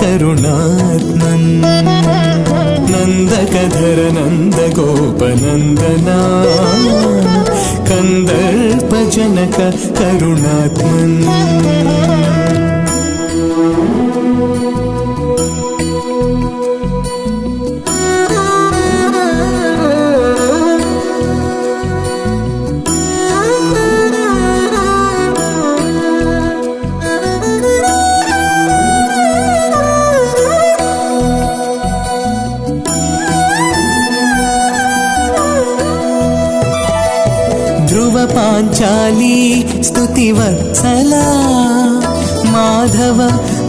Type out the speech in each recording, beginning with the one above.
करुणात्मन् नन्दकधर नन्दगोपनन्दना कन्दर्पजनक करुणात्मन् ध्रुव पाञ्चाली स्तुतिवत्सला माधव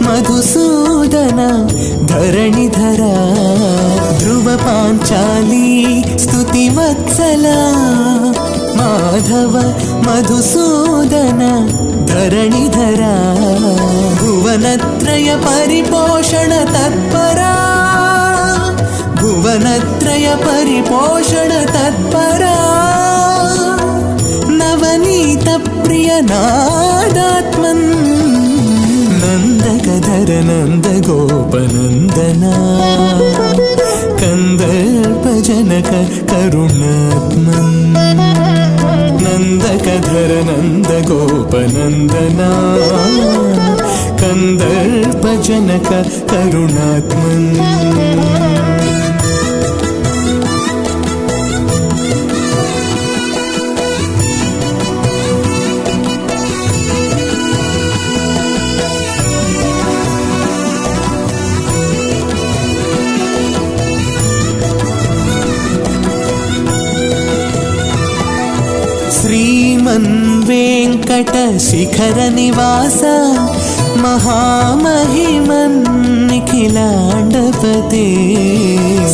मधुसूदन धरणिधरा ध्रुव पाञ्चाली स्तुतिवत्सला माधव मधुसूदन धरणिधरा भुवनत्रय परिपोषण तत्परा भुवनत्रय परिपोषण तत्परा नवनीत प्रिय नादात्मन् नन्दकधर नन्दगोपनन्दना कन्दर्पजनक करुणात्मन् नन्दकधर नन्दगोपनन्दना कन्दर्पजनक करुणात्मन् श्रीमन्वेङ्कटशिखरनिवास महामहिमन् निखिलाण्डपते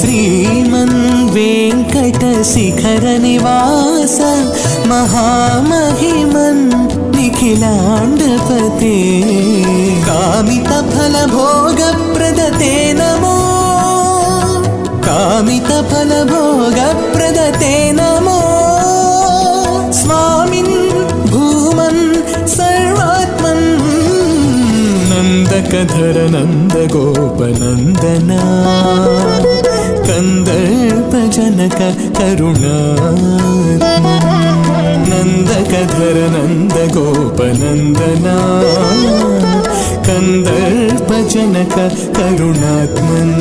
श्रीमन्वेङ्कटशिखरनिवास महामहिमन् निखिलाण्डपते कामितफलभोगप्रदते नमो कामितफलभोगप्रदते नमो स्वामिन् भूमन् सर्वात्मन् नन्दकधर नन्दगोपनन्दना कन्दर्पजनक करुणात्मन् नन्दकधर नन्दगोपनन्दना कन्दर्पजनक करुणात्मन्